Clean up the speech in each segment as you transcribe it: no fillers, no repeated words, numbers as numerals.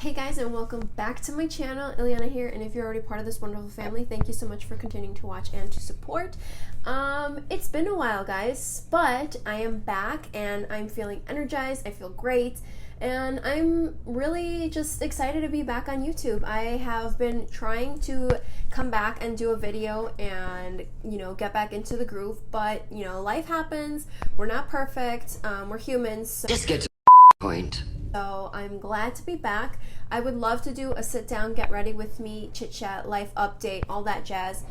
Hey guys, and welcome back to my channel. Iliana here, and if you're already part of this wonderful family, thank you so much for continuing to watch and to support. It's been a while, guys, but I am back and I'm feeling energized. I feel great, and I'm really just excited to be back on YouTube. I have been trying to come back and do a video and, get back into the groove, but, life happens. We're not perfect. We're humans. So just get to the point. So I'm glad to be back. I would love to do a sit down, get ready with me, chit chat, life update, all that jazz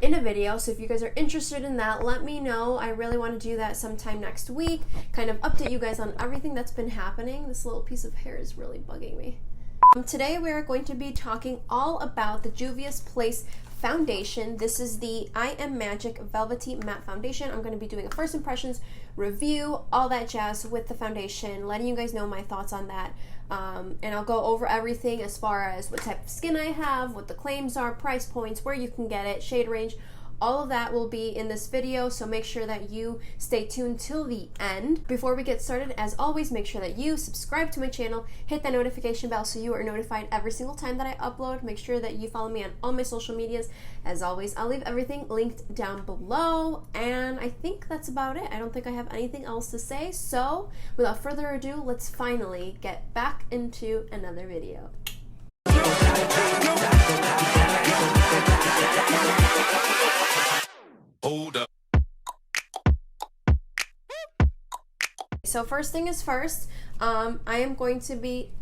in a video. So if you guys are interested in that, let me know. I really want to do that sometime next week, kind of update you guys on everything that's been happening. This little piece of hair is really bugging me. Today we are going to be talking all about the Juvia's Place foundation. This is the I Am Magic Velvety Matte Foundation. I'm going to be doing a first impressions review, all that jazz with the foundation, letting you guys know my thoughts on that. And I'll go over everything as far as what type of skin I have, what the claims are, price points, where you can get it, shade range. All of that will be in this video, so make sure that you stay tuned till the end. Before we get started, as always, make sure that you subscribe to my channel, hit that notification bell so you are notified every single time that I upload. Make sure that you follow me on all my social medias. As always, I'll leave everything linked down below, and I think that's about it. I don't think I have anything else to say, so without further ado, let's finally get back into another video. Hold up. So first thing is first, I am going to be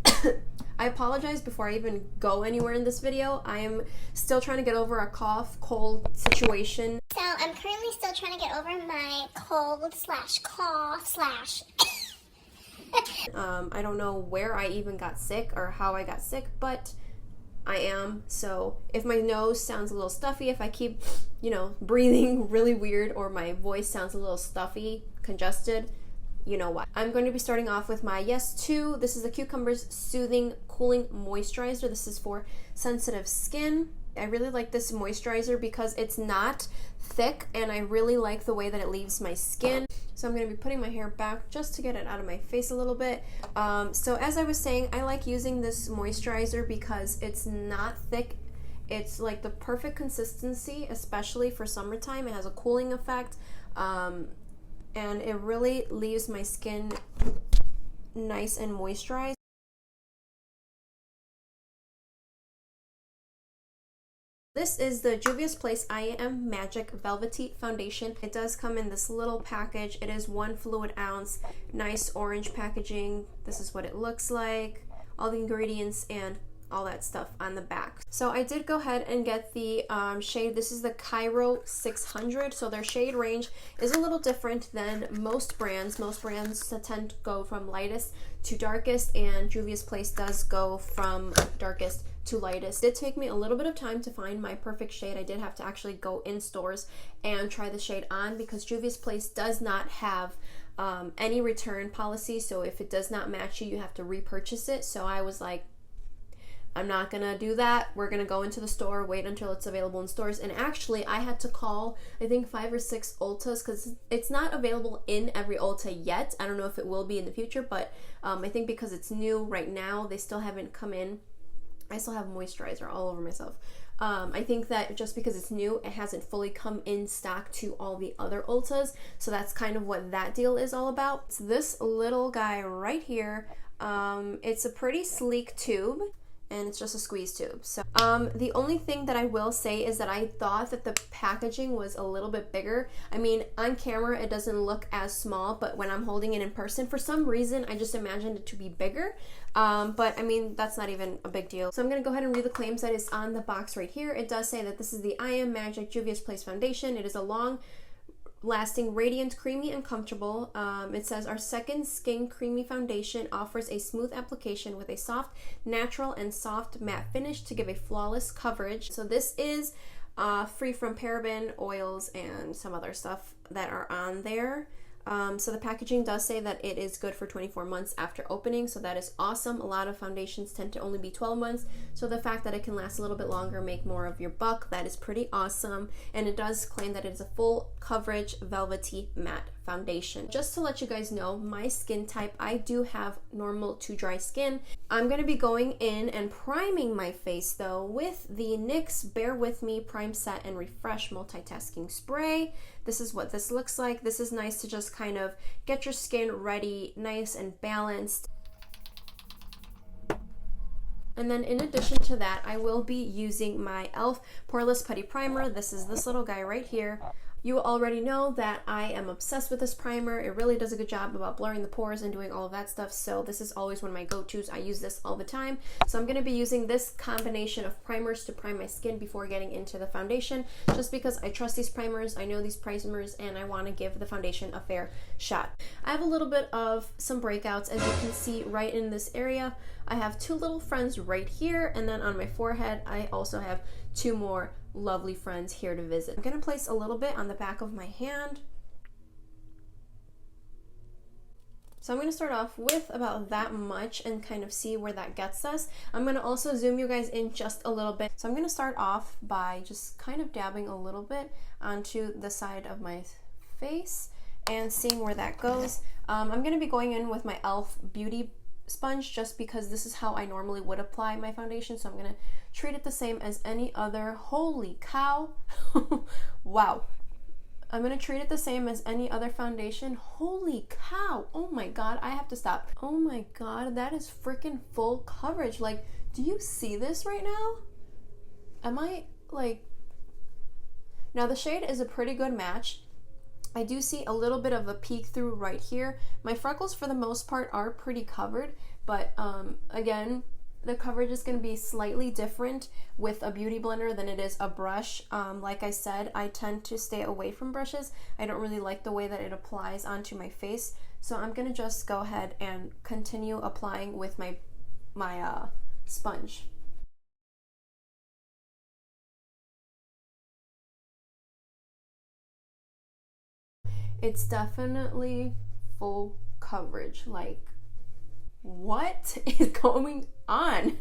I apologize before I even go anywhere in this video. I am still trying to get over a cold situation. So I'm currently still trying to get over my cold slash cough slash I don't know where I even got sick or how I got sick, but I am. So if my nose sounds a little stuffy, if I keep, breathing really weird, or my voice sounds a little stuffy, congested, you know what. I'm going to be starting off with my Yes 2. This is the Cucumbers Soothing Cooling Moisturizer. This is for sensitive skin. I really like this moisturizer because it's not thick, and I really like the way that it leaves my skin. So I'm going to be putting my hair back just to get it out of my face a little bit. So as I was saying, I like using this moisturizer because it's not thick. It's like the perfect consistency, especially for summertime. It has a cooling effect, and it really leaves my skin nice and moisturized. This is the Juvia's Place I Am Magic Velvety Foundation. It does come in this little package. It is 1 fluid ounce, nice orange packaging. This is what it looks like, all the ingredients and all that stuff on the back. So I did go ahead and get the shade. This is the Cairo 600. So their shade range is a little different than most brands. Most brands tend to go from lightest to darkest, and Juvia's Place does go from darkest to lightest. It did take me a little bit of time to find my perfect shade. I did have to actually go in stores and try the shade on because Juvia's Place does not have any return policy. So if it does not match you, you have to repurchase it. So I was like, I'm not gonna do that. We're gonna go into the store, wait until it's available in stores. And actually, I had to call, I think, 5 or 6 Ultas because it's not available in every Ulta yet. I don't know if it will be in the future, but I think because it's new right now, they still haven't come in. I still have moisturizer all over myself. I think that just because it's new, it hasn't fully come in stock to all the other Ultas. So that's kind of what that deal is all about. It's this little guy right here. It's a pretty sleek tube, and it's just a squeeze tube. So the only thing that I will say is that I thought that the packaging was a little bit bigger. I mean, on camera it doesn't look as small, but when I'm holding it in person, for some reason I just imagined it to be bigger. But I mean, that's not even a big deal. So I'm gonna go ahead and read the claims that is on the box right here. It does say that this is the I Am Magic Juvia's Place Foundation. It is a long lasting, radiant, creamy, and comfortable. It says our second skin creamy foundation offers a smooth application with a soft, natural, and soft matte finish to give a flawless coverage. So this is free from paraben, oils, and some other stuff that are on there. So the packaging does say that it is good for 24 months after opening, so that is awesome. A lot of foundations tend to only be 12 months, so the fact that it can last a little bit longer, make more of your buck, that is pretty awesome. And it does claim that it is a full coverage velvety matte foundation. Just to let you guys know, my skin type, I do have normal to dry skin. I'm going to be going in and priming my face though with the NYX Bear With Me Prime Set and Refresh Multitasking Spray. This is what this looks like. This is nice to just kind of get your skin ready, nice and balanced. And then in addition to that, I will be using my e.l.f. Poreless Putty Primer. This is this little guy right here. You already know that I am obsessed with this primer. It really does a good job about blurring the pores and doing all of that stuff. So this is always one of my go-tos. I use this all the time. So I'm going to be using this combination of primers to prime my skin before getting into the foundation, just because I trust these primers, I know these primers, and I want to give the foundation a fair shot. I have a little bit of some breakouts, as you can see right in this area. I have two little friends right here, and then on my forehead I also have two more lovely friends here to visit. I'm going to place a little bit on the back of my hand. So I'm going to start off with about that much and kind of see where that gets us. I'm going to also zoom you guys in just a little bit. So I'm going to start off by just kind of dabbing a little bit onto the side of my face and seeing where that goes. I'm going to be going in with my e.l.f. Beauty sponge just because this is how I normally would apply my foundation, so I'm gonna treat it the same as any other. Holy cow. Wow, I'm gonna treat it the same as any other foundation. Holy cow, oh my god, I have to stop. Oh my god, that is freaking full coverage. Like, do you see this right now? Am I like, now the shade is a pretty good match. I do see a little bit of a peek through right here. My freckles for the most part are pretty covered, but again, the coverage is going to be slightly different with a beauty blender than it is a brush. Like I said, I tend to stay away from brushes. I don't really like the way that it applies onto my face, so I'm going to just go ahead and continue applying with my sponge. It's definitely full coverage. Like, what is going on?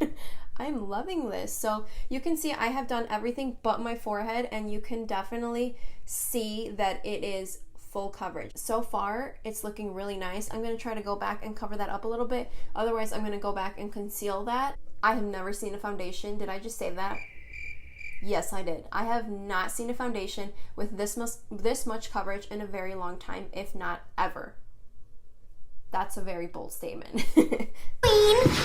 I'm loving this. So you can see I have done everything but my forehead, and you can definitely see that it is full coverage. So far, it's looking really nice. I'm going to try to go back and cover that up a little bit. Otherwise, I'm going to go back and conceal that. I have never seen a foundation. Did I just say that? Yes, I did. I have not seen a foundation with this much coverage in a very long time, if not ever. That's a very bold statement. Queen!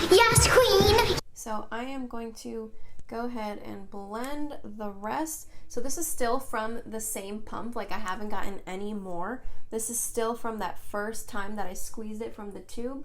Yes, queen! So I am going to go ahead and blend the rest. So this is still from the same pump, like I haven't gotten any more. This is still from that first time that I squeezed it from the tube.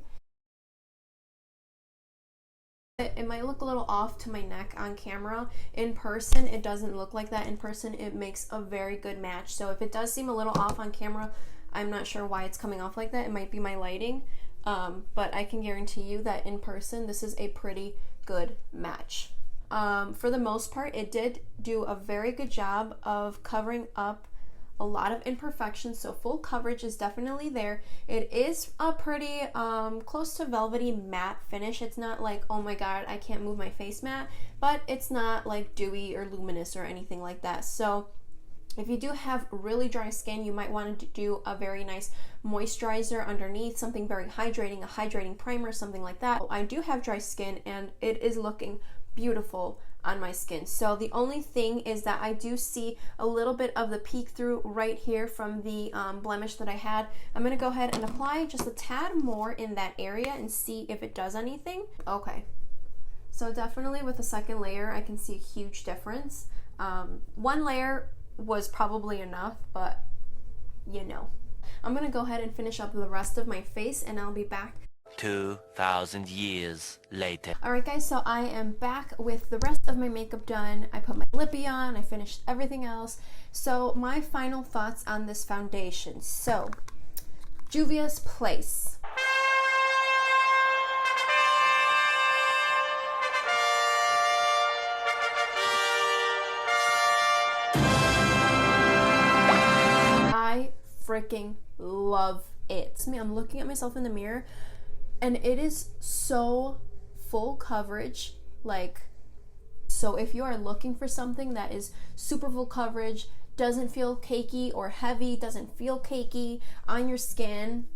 It might look a little off to my neck on camera. In person, it doesn't look like that. In person, it makes a very good match. So if it does seem a little off on camera, I'm not sure why it's coming off like that. It might be my lighting, but I can guarantee you that in person, this is a pretty good match. For the most part, it did do a very good job of covering up a lot of imperfections, so full coverage is definitely there. It is a pretty close to velvety matte finish. It's not like, oh my god, I can't move my face matte, but it's not like dewy or luminous or anything like that. So if you do have really dry skin, you might want to do a very nice moisturizer underneath, something very hydrating, a hydrating primer, something like that. I do have dry skin and it is looking beautiful on my skin. So the only thing is that I do see a little bit of the peek through right here from the blemish that I had. I'm going to go ahead and apply just a tad more in that area and see if it does anything. Okay, so definitely with the second layer I can see a huge difference. One layer was probably enough, but you know. I'm going to go ahead and finish up the rest of my face and I'll be back 2,000 years later. Alright guys, so I am back with the rest of my makeup done. I put my lippy on, I finished everything else. So my final thoughts on this foundation. So, Juvia's Place. I freaking love it. I'm looking at myself in the mirror and it is so full coverage. Like, so if you are looking for something that is super full coverage, doesn't feel cakey or heavy, doesn't feel cakey on your skin,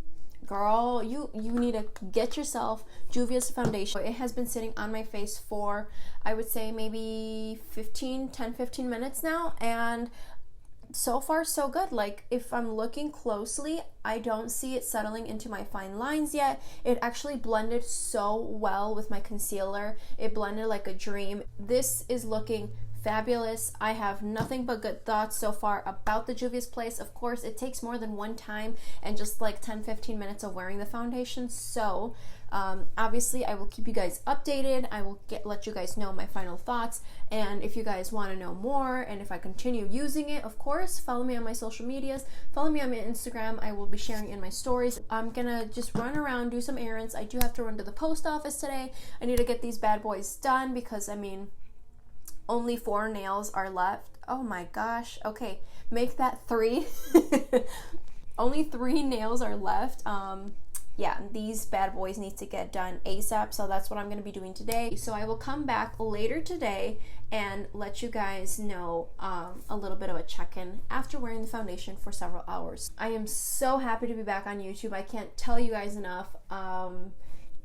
girl, you need to get yourself Juvia's foundation. It has been sitting on my face for, I would say, maybe 15 minutes now, and so far so good. Like, if I'm looking closely, I don't see it settling into my fine lines yet. It actually blended so well with my concealer. It blended like a dream. This is looking fabulous. I have nothing but good thoughts so far about the Juvia's Place. Of course, it takes more than one time and just like 10-15 minutes of wearing the foundation, so obviously I will keep you guys updated. I will let you guys know my final thoughts, and if you guys want to know more and if I continue using it, of course, follow me on my social medias, follow me on my Instagram. I will be sharing in my stories. I'm gonna just run around, do some errands. I do have to run to the post office today. I need to get these bad boys done because, I mean, only 4 nails are left. Oh my gosh. Okay, make that 3. Only 3 nails are left. Yeah, these bad boys need to get done ASAP, so that's what I'm going to be doing today. So I will come back later today and let you guys know a little bit of a check-in after wearing the foundation for several hours. I am so happy to be back on YouTube. I can't tell you guys enough.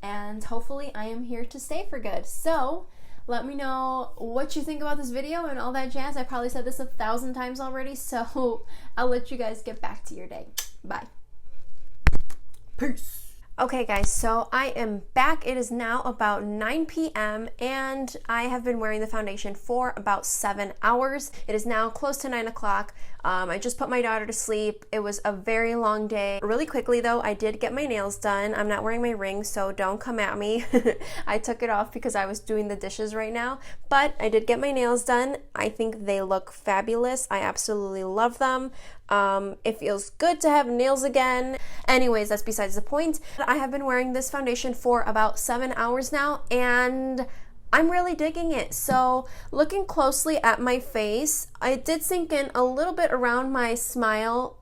And hopefully I am here to stay for good. So let me know what you think about this video and all that jazz. I probably said this 1,000 times already, so I'll let you guys get back to your day. Bye. Peace. Okay guys, so I am back. It is now about 9 p.m. and I have been wearing the foundation for about 7 hours. It is now close to 9 o'clock. I just put my daughter to sleep. It was a very long day. Really quickly though, I did get my nails done. I'm not wearing my ring, so don't come at me. I took it off because I was doing the dishes right now, but I did get my nails done. I think they look fabulous. I absolutely love them. It feels good to have nails again. Anyways, that's besides the point. I have been wearing this foundation for about 7 hours now, and I'm really digging it. So looking closely at my face, I did sink in a little bit around my smile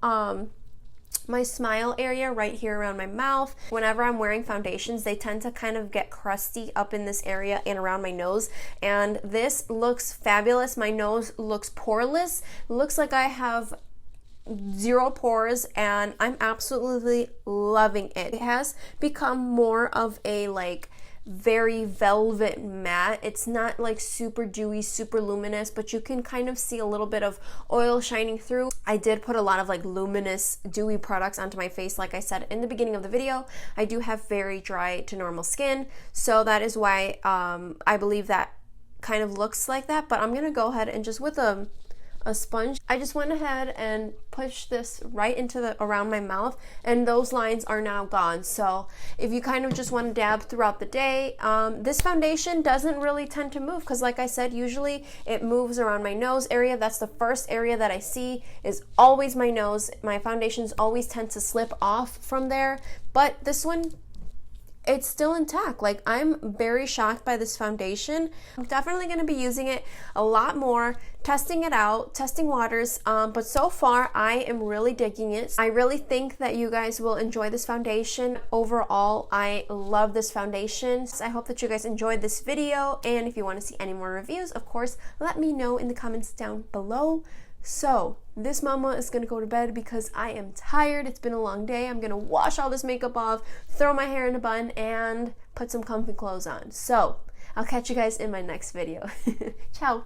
area right here around my mouth. Whenever I'm wearing foundations, they tend to kind of get crusty up in this area and around my nose, and this looks fabulous. My nose looks poreless. Looks like I have 0 pores, and I'm absolutely loving it. It has become more of a like very velvet matte. It's not like super dewy, super luminous, but you can kind of see a little bit of oil shining through. I did put a lot of like luminous dewy products onto my face. Like I said in the beginning of the video, I do have very dry to normal skin, so that is why I believe that kind of looks like that. But I'm gonna go ahead and just with a sponge, I just went ahead and pushed this right into the around my mouth, and those lines are now gone. So if you kind of just want to dab throughout the day, this foundation doesn't really tend to move, because like I said, usually it moves around my nose area. That's the first area that I see, is always my nose. My foundations always tend to slip off from there, but this one, it's still intact. Like, I'm very shocked by this foundation. I'm definitely going to be using it a lot more, testing it out, testing waters, but so far I am really digging it. I really think that you guys will enjoy this foundation. Overall, I love this foundation. So I hope that you guys enjoyed this video, and if you want to see any more reviews, of course, let me know in the comments down below. So this mama is gonna go to bed because I am tired. It's been a long day. I'm gonna wash all this makeup off, throw my hair in a bun, and put some comfy clothes on. So I'll catch you guys in my next video. Ciao.